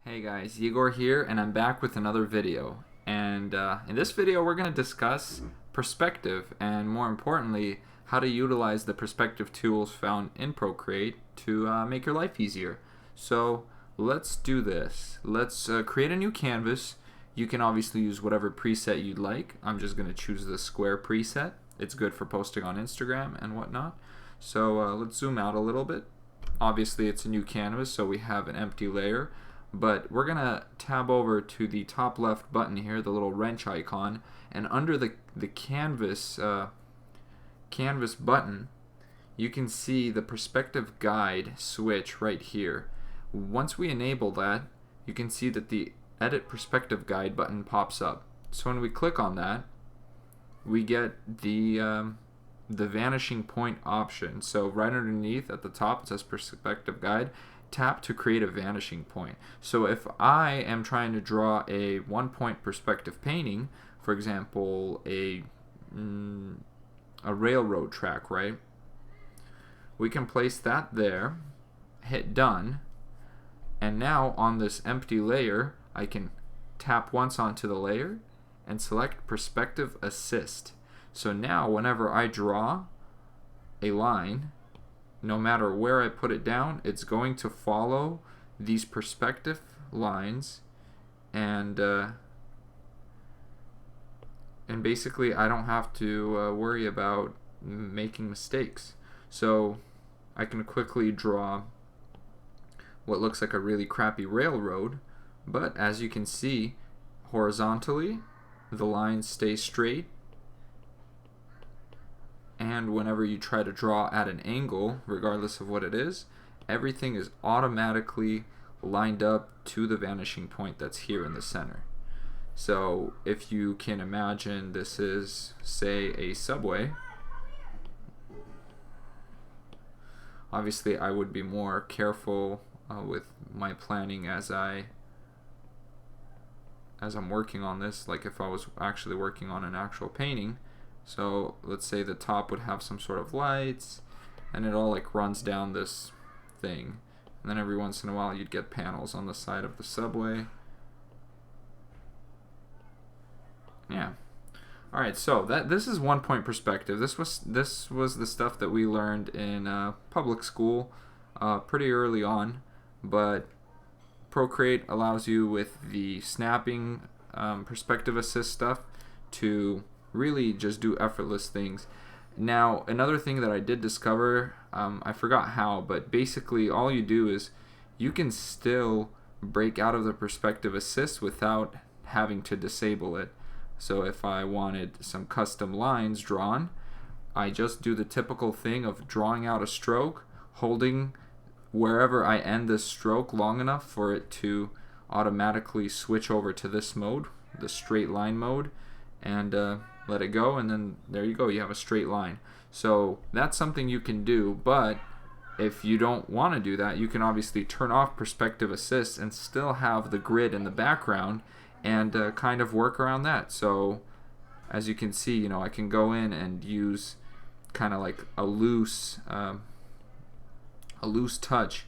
Hey guys, Igor here, and I'm back with another video. And in this video, we're going to discuss perspective, and more importantly, how to utilize the perspective tools found in Procreate to make your life easier. So let's do this. Let's create a new canvas. You can obviously use whatever preset you'd like. I'm just going to choose the square preset. It's good for posting on Instagram and whatnot. So let's zoom out a little bit. Obviously, it's a new canvas, so we have an empty layer. But we're going to tab over to the top left button here, the little wrench icon, and under the canvas button, you can see the perspective guide switch right here. Once we enable that, you can see that the edit perspective guide button pops up. So when we click on that, we get the vanishing point option. So right underneath at the top it says perspective guide. Tap to create a vanishing point. So if I am trying to draw a one-point perspective painting, for example, a railroad track, right? We can place that there, hit done, and now on this empty layer, I can tap once onto the layer and select perspective assist. So now whenever I draw a line, no matter where I put it down, it's going to follow these perspective lines, and basically I don't have to worry about making mistakes. So I can quickly draw what looks like a really crappy railroad, but as you can see, horizontally the lines stay straight, and whenever you try to draw at an angle, regardless of what it is, everything is automatically lined up to the vanishing point that's here in the center. So if you can imagine this is, say, a subway, obviously I would be more careful with my planning as I'm working on this, like if I was actually working on an actual painting. So let's say the top would have some sort of lights, and it all like runs down this thing, and then every once in a while you'd get panels on the side of the subway. Yeah. All right, so this is one point perspective. This was the stuff that we learned in public school pretty early on, but Procreate allows you with the snapping perspective assist stuff to really just do effortless things. Now, another thing that I did discover, I forgot how, but basically all you do is you can still break out of the perspective assist without having to disable it. So if I wanted some custom lines drawn, I just do the typical thing of drawing out a stroke, holding wherever I end this stroke long enough for it to automatically switch over to this mode, the straight line mode, and let it go, and then there you go, you have a straight line. So that's something you can do, but if you don't want to do that, you can obviously turn off perspective assist and still have the grid in the background and kind of work around that. So as you can see, you know, I can go in and use kind of like a loose touch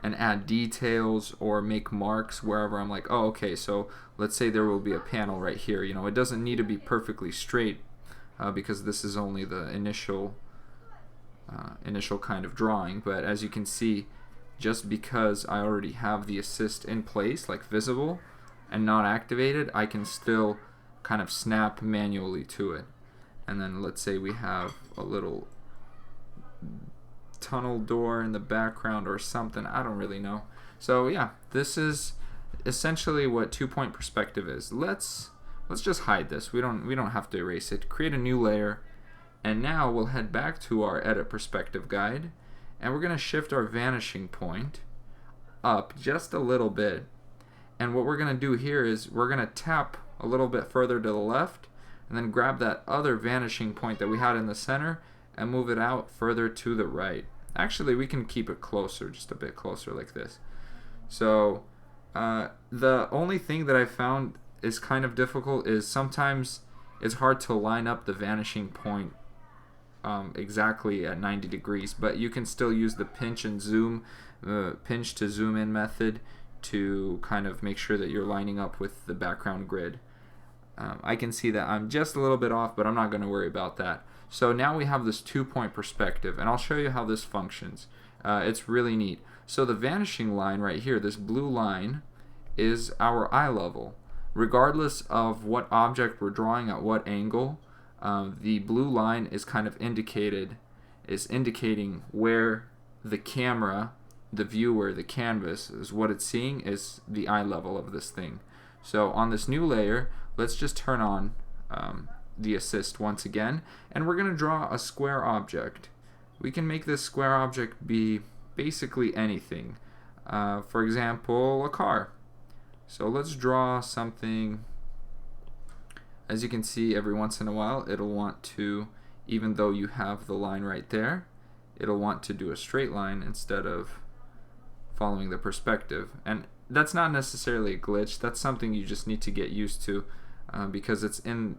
and add details or make marks wherever I'm like, oh, okay, so let's say there will be a panel right here. You know, it doesn't need to be perfectly straight because this is only the initial kind of drawing. But as you can see, just because I already have the assist in place, like visible and not activated, I can still kind of snap manually to it. And then let's say we have a little tunnel door in the background or something, I don't really know. So yeah, this is essentially what two-point perspective is. Let's just hide this. We don't have to erase it. Create a new layer, and now we'll head back to our edit perspective guide, and we're going to shift our vanishing point up just a little bit. And what we're going to do here is we're going to tap a little bit further to the left and then grab that other vanishing point that we had in the center and move it out further to the right. Actually, we can keep it closer, just a bit closer like this. So the only thing that I found is kind of difficult is sometimes it's hard to line up the vanishing point exactly at 90 degrees, but you can still use the pinch and zoom, pinch to zoom in method to kind of make sure that you're lining up with the background grid. I can see that I'm just a little bit off, but I'm not going to worry about that. So now we have this 2-point perspective, and I'll show you how this functions. It's really neat. So the vanishing line right here, this blue line, is our eye level. Regardless of what object we're drawing at what angle, the blue line is kind of indicating where the camera, the viewer, the canvas, is what it's seeing is the eye level of this thing. So on this new layer, let's just turn on the assist once again, and we're going to draw a square object. We can make this square object be basically anything. For example, a car. So let's draw something. As you can see, every once in a while it'll want to, even though you have the line right there, it'll want to do a straight line instead of following the perspective. And that's not necessarily a glitch. That's something you just need to get used to, because it's in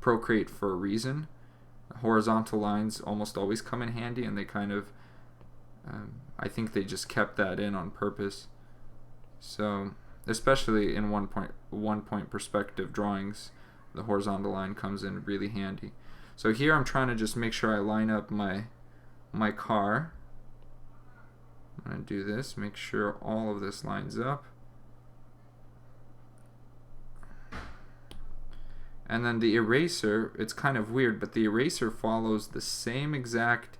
Procreate for a reason. Horizontal lines almost always come in handy, and they kind of I think they just kept that in on purpose. So especially in one point perspective drawings, the horizontal line comes in really handy. So here I'm trying to just make sure I line up my car. I'm going to do this, make sure all of this lines up. And then the eraser, it's kind of weird, but the eraser follows the same exact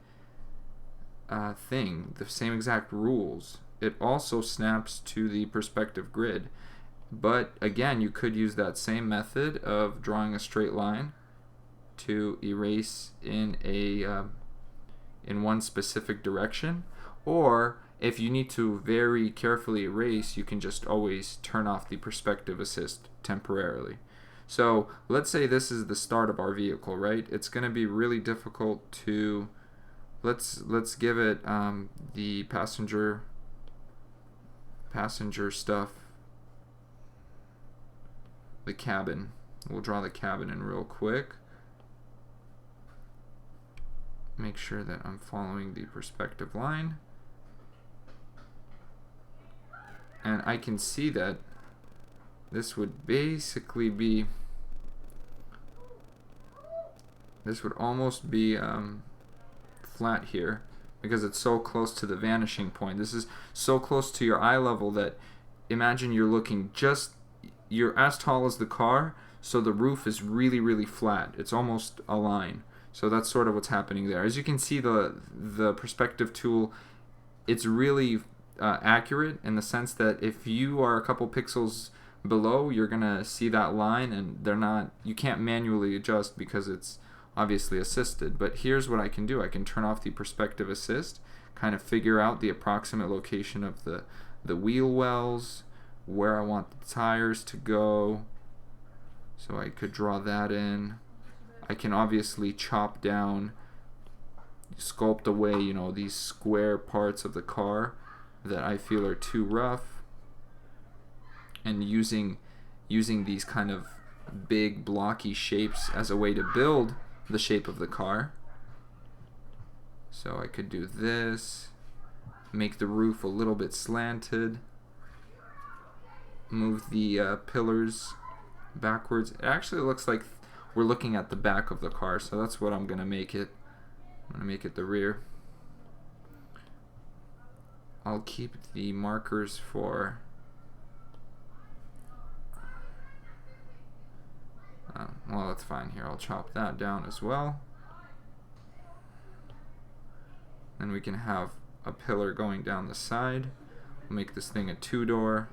thing, the same exact rules. It also snaps to the perspective grid. But again, you could use that same method of drawing a straight line to erase in one specific direction. Or if you need to very carefully erase, you can just always turn off the perspective assist temporarily. So let's say this is the start of our vehicle, right? It's going to be really difficult to, let's give it the passenger stuff, the cabin. We'll draw the cabin in real quick. Make sure that I'm following the perspective line. And I can see that this would basically be, this would almost be flat here because it's so close to the vanishing point. This is so close to your eye level that imagine you're looking you're as tall as the car, so the roof is really, really flat. It's almost a line. So that's sort of what's happening there. As you can see, the perspective tool, it's really accurate in the sense that if you are a couple pixels below, you're gonna see that line, and you can't manually adjust because it's obviously assisted. But here's what I can do. I can turn off the perspective assist, kind of figure out the approximate location of the wheel wells, where I want the tires to go. So I could draw that in. I can obviously chop down, sculpt away, these square parts of the car that I feel are too rough, and using these kind of big blocky shapes as a way to build the shape of the car. So I could do this, make the roof a little bit slanted, move the pillars backwards. It actually looks like we're looking at the back of the car, so that's what I'm gonna make it. I'm gonna make it the rear. I'll keep the markers for well, that's fine here. I'll chop that down as well. Then we can have a pillar going down the side. We'll make this thing a 2-door.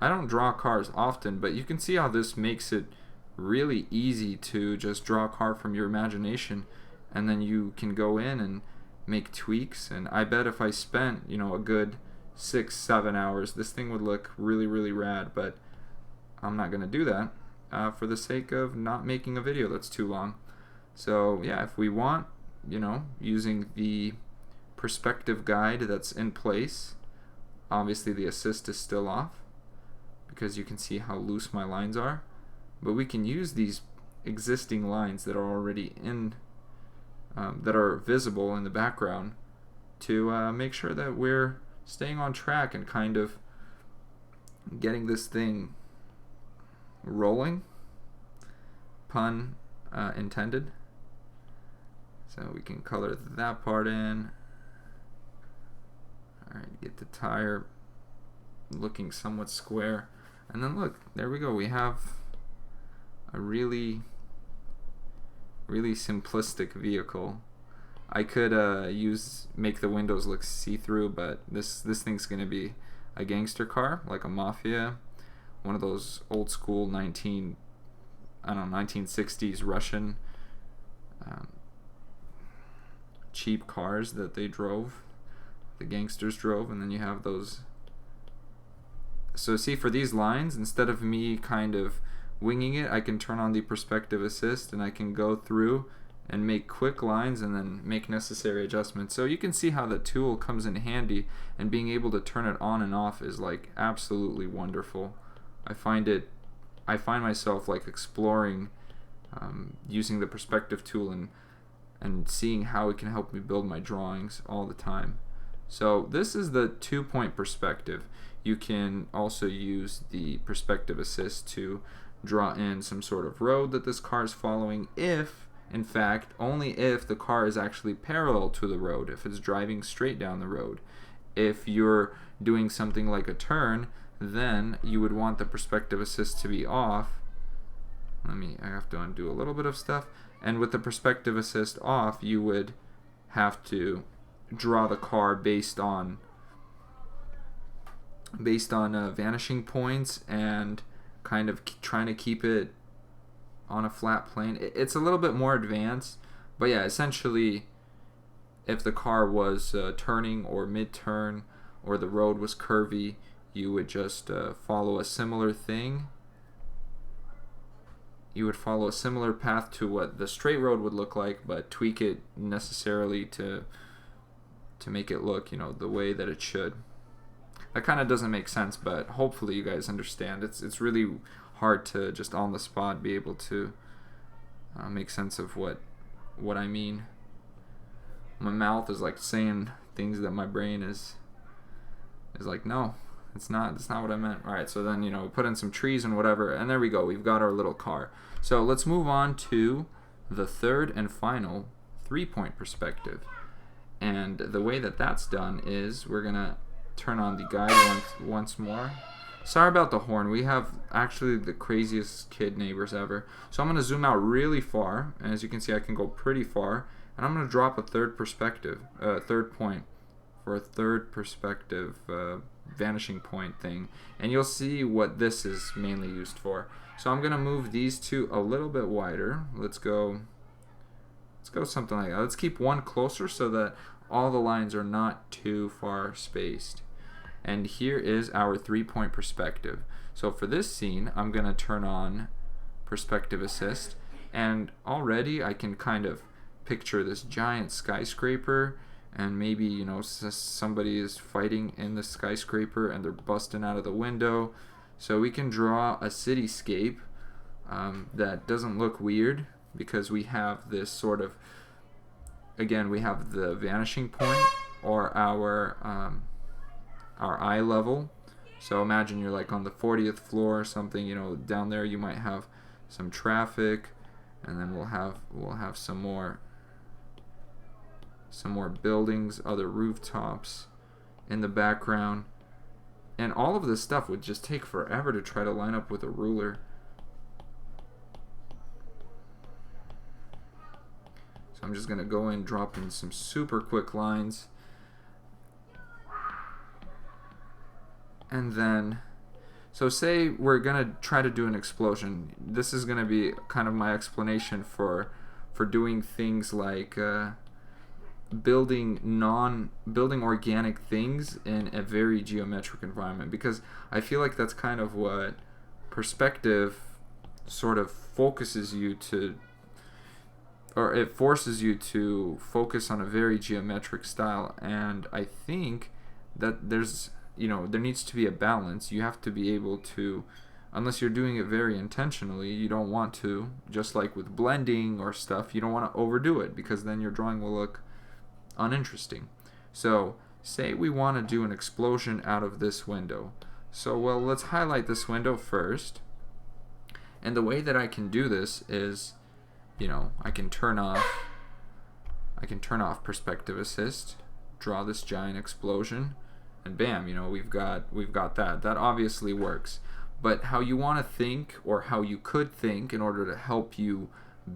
I don't draw cars often, but you can see how this makes it really easy to just draw a car from your imagination, and then you can go in and make tweaks. And I bet if I spent, a good 6-7 hours, this thing would look really, really rad, but I'm not going to do that for the sake of not making a video that's too long. So yeah, if we want, using the perspective guide that's in place, obviously the assist is still off because you can see how loose my lines are, but we can use these existing lines that are already in, that are visible in the background to make sure that we're staying on track and kind of getting this thing rolling, pun intended. So we can color that part in. Alright, get the tire looking somewhat square. And then look, there we go. We have a really simplistic vehicle. I could make the windows look see-through, but this thing's gonna be a gangster car, like a mafia, one of those old school 1960s Russian cheap cars that they drove, the gangsters drove. And then you have those. So see, for these lines, instead of me kind of winging it, I can turn on the perspective assist and I can go through and make quick lines and then make necessary adjustments. So you can see how the tool comes in handy, and being able to turn it on and off is like absolutely wonderful. I find myself like exploring using the perspective tool and seeing how it can help me build my drawings all the time. So this is the 2-point perspective. You can also use the perspective assist to draw in some sort of road that this car is following, if, in fact, only if the car is actually parallel to the road, if it's driving straight down the road. If you're doing something like a turn, then you would want the perspective assist to be off. I have to undo a little bit of stuff. And with the perspective assist off, you would have to draw the car based on vanishing points and kind of trying to keep it on a flat plane. It's a little bit more advanced, but yeah, essentially, if the car was turning or mid-turn or the road was curvy, you would just follow a similar thing. You would follow a similar path to what the straight road would look like, but tweak it necessarily to make it look, the way that it should. That kind of doesn't make sense, but hopefully you guys understand. It's really hard to just on the spot be able to make sense of what I mean. My mouth is like saying things that my brain is like, no, that's not what I meant. All right, so then we put in some trees and whatever, and there we go. We've got our little car. So let's move on to the third and final 3-point perspective. And the way that that's done is we're gonna turn on the guide once more. Sorry about the horn. We have actually the craziest kid neighbors ever. So I'm going to zoom out really far, and as you can see, I can go pretty far. And I'm going to drop a third point for a third perspective vanishing point thing, and you'll see what this is mainly used for. So I'm going to move these two a little bit wider. Let's go something like that. Let's keep one closer so that all the lines are not too far spaced. And here is our 3-point perspective. So for this scene, I'm going to turn on perspective assist, and already I can kind of picture this giant skyscraper, and maybe somebody is fighting in the skyscraper and they're busting out of the window. So we can draw a cityscape that doesn't look weird, because we have this sort of, again, we have the vanishing point, or our eye level. So imagine you're like on the 40th floor or something, down there you might have some traffic, and then we'll have some more buildings, other rooftops in the background. And all of this stuff would just take forever to try to line up with a ruler. So I'm just gonna go in, drop in some super quick lines. And then, so say we're going to try to do an explosion. This is going to be kind of my explanation for doing things like building organic things in a very geometric environment, because I feel like that's kind of what perspective sort of focuses you to, or it forces you to focus on a very geometric style. And I think that there needs to be a balance. You have to be able to, unless you're doing it very intentionally, you don't want to, just like with blending or stuff, you don't want to overdo it, because then your drawing will look uninteresting. So say we want to do an explosion out of this window. So, well, let's highlight this window first. And the way that I can do this is, I can turn off perspective assist, draw this giant explosion, and bam, we've got that. That obviously works. But how you want to think, or how you could think in order to help you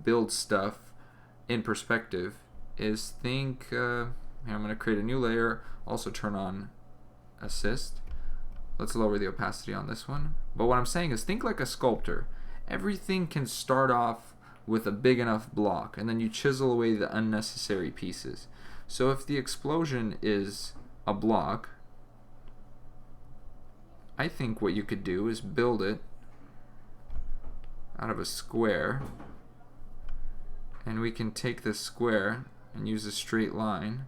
build stuff in perspective, is think, I'm going to create a new layer, also turn on assist. Let's lower the opacity on this one. But what I'm saying is, think like a sculptor. Everything can start off with a big enough block, and then you chisel away the unnecessary pieces. So if the explosion is a block, I think what you could do is build it out of a square, and we can take this square and use a straight line.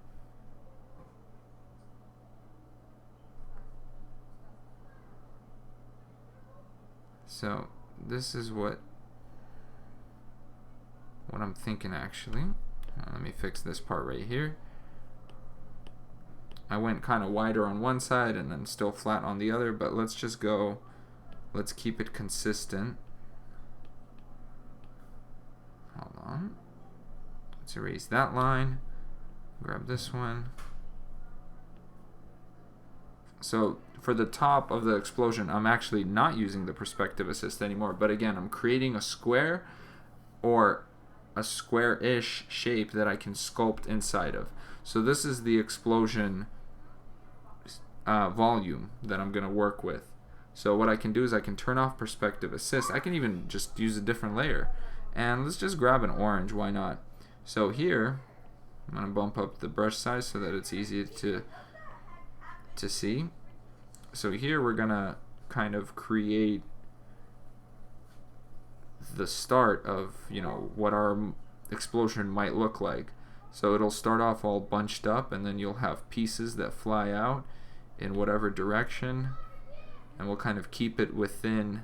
So this is what I'm thinking actually. Let me fix this part right here. I went kind of wider on one side and then still flat on the other, but let's keep it consistent. Hold on. Let's erase that line. Grab this one. So for the top of the explosion, I'm actually not using the perspective assist anymore, but again, I'm creating a square or a square-ish shape that I can sculpt inside of. So this is the explosion volume that I'm going to work with. So what I can do is I can turn off perspective assist. I can even just use a different layer. And let's just grab an orange, why not? So here, I'm going to bump up the brush size so that it's easy to see. So here we're going to kind of create the start of, what our explosion might look like. So it'll start off all bunched up, and then you'll have pieces that fly out in whatever direction, and we'll kind of keep it within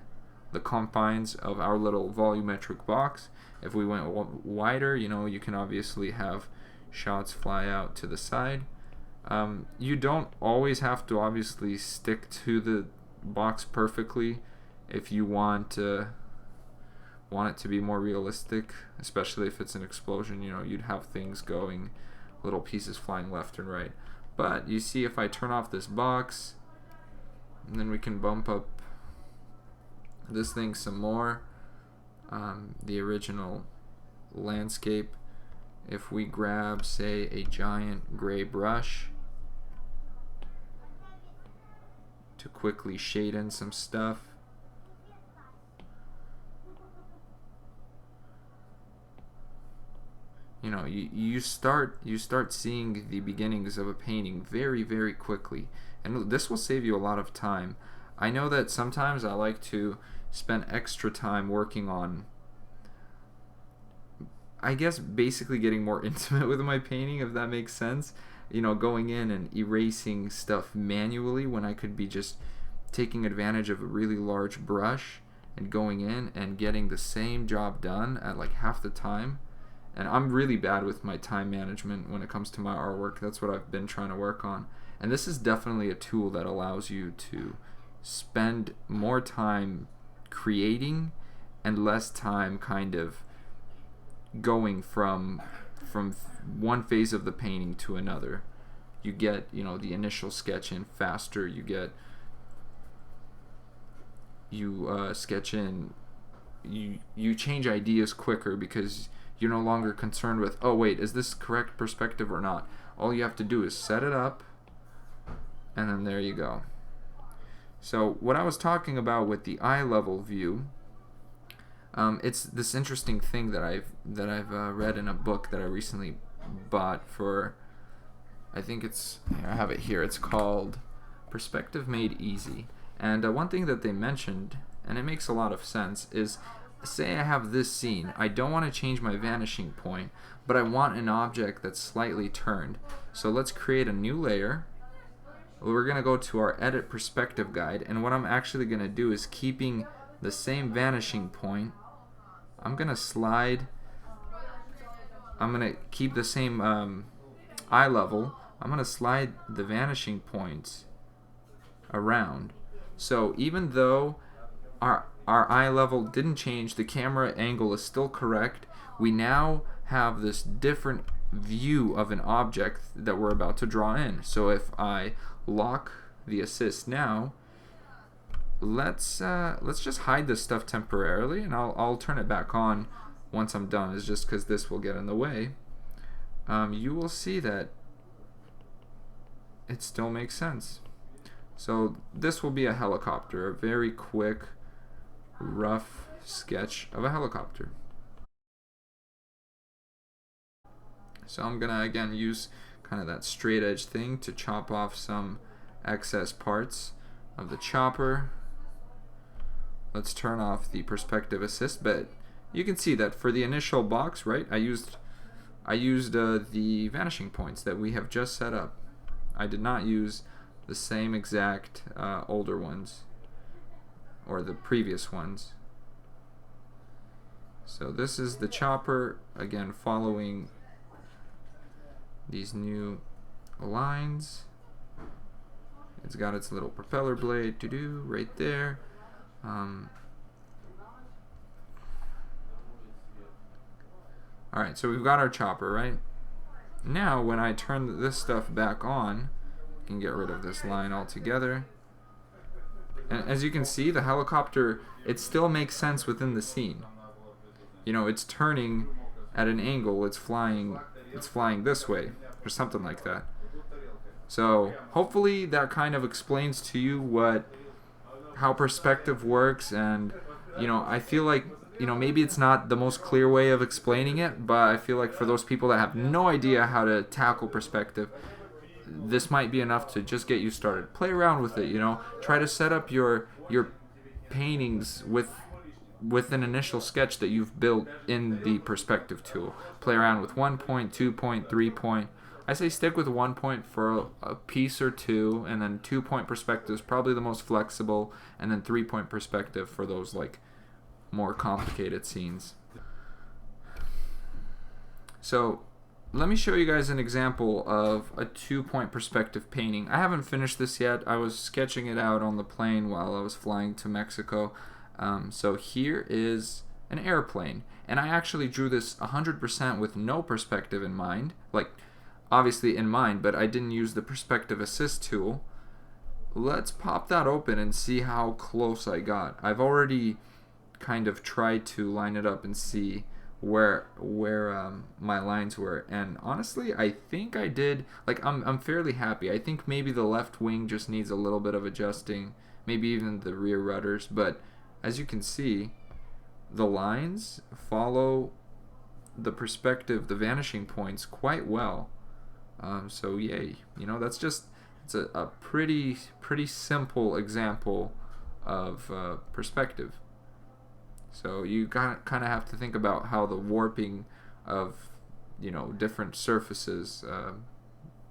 the confines of our little volumetric box. If we went wider, you can obviously have shots fly out to the side. You don't always have to obviously stick to the box perfectly if you want it to be more realistic, especially if it's an explosion. You'd have things going, little pieces flying left and right. But you see, if I turn off this box, and then we can bump up this thing some more, the original landscape, if we grab, say, a giant gray brush to quickly shade in some stuff, you start seeing the beginnings of a painting very, very quickly, and this will save you a lot of time. I know that sometimes I like to spend extra time working on, I guess, basically getting more intimate with my painting, if that makes sense. Going in and erasing stuff manually when I could be just taking advantage of a really large brush and going in and getting the same job done at like half the time. And I'm really bad with my time management when it comes to my artwork. That's what I've been trying to work on. And this is definitely a tool that allows you to spend more time creating and less time kind of going from one phase of the painting to another. You get, the initial sketch in faster. You sketch in, you change ideas quicker because you're no longer concerned with, oh wait, is this correct perspective or not? All you have to do is set it up, and then there you go. So what I was talking about with the eye level view, it's this interesting thing that I've read in a book that I recently bought for, I think I have it here. It's called Perspective Made Easy. And one thing that they mentioned, and it makes a lot of sense, is say I have this scene. I don't want to change my vanishing point, but I want an object that's slightly turned. So let's create a new layer. We're going to go to our edit perspective guide, and what I'm actually going to do is, keeping the same vanishing point, I'm going to keep the same eye level. I'm going to slide the vanishing points around. So even though our eye level didn't change, the camera angle is still correct, we now have this different view of an object that we're about to draw in. So if I lock the assist now, let's just hide this stuff temporarily, and I'll turn it back on once I'm done. It's just because this will get in the way. You will see that it still makes sense. So this will be a helicopter, a very quick, rough sketch of a helicopter. So I'm gonna again use kind of that straight edge thing to chop off some excess parts of the chopper. Let's turn off the perspective assist, but you can see that for the initial box, right, I used the vanishing points that we have just set up. I did not use the same exact older ones or the previous ones. So this is the chopper, again following these new lines. It's got its little propeller blade to do right there. Alright, so we've got our chopper, right? Now when I turn this stuff back on, I can get rid of this line altogether. And as you can see, the helicopter, it still makes sense within the scene. You know, it's turning at an angle, it's flying this way, or something like that. So hopefully that kind of explains to you how perspective works, and you know, I feel like, you know, maybe it's not the most clear way of explaining it, but I feel like for those people that have no idea how to tackle perspective, this might be enough to just get you started. Play around with it, you know. Try to set up your paintings with an initial sketch that you've built in the perspective tool. Play around with 1 point, 2 point, 3 point. I say stick with 1 point for a piece or two, and then 2 point perspective is probably the most flexible, and then 3 point perspective for those like more complicated scenes. So let me show you guys an example of a 2 point perspective painting. I haven't finished this yet. I was sketching it out on the plane while I was flying to Mexico. So here is an airplane, and I actually drew this 100% with no perspective in mind, like obviously in mind, but I didn't use the perspective assist tool. Let's pop that open and see how close I got. I've already kind of tried to line it up and see where my lines were, and honestly I think I did, like I'm fairly happy. I think maybe the left wing just needs a little bit of adjusting, maybe even the rear rudders, but as you can see, the lines follow the perspective, the vanishing points, quite well. So yay, you know, it's a pretty simple example of perspective. So you kind of have to think about how the warping of, you know, different surfaces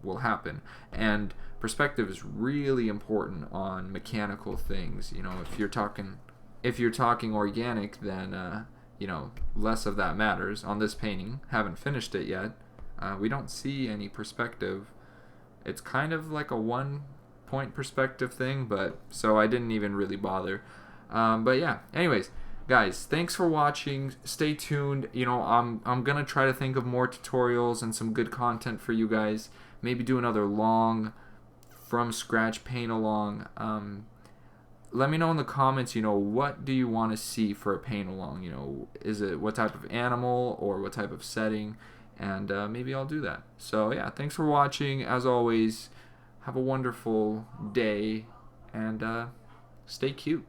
will happen, and perspective is really important on mechanical things. You know, if you're talking organic, then you know, less of that matters. On this painting, haven't finished it yet, we don't see any perspective. It's kind of like a 1 point perspective thing, but so I didn't even really bother. But yeah, anyways, guys, thanks for watching. Stay tuned. You know, I'm gonna try to think of more tutorials and some good content for you guys. Maybe do another long from scratch paint along. Let me know in the comments, you know, what do you want to see for a paint along? You know, is it what type of animal or what type of setting? And maybe I'll do that. So yeah, thanks for watching. As always, have a wonderful day, and stay cute.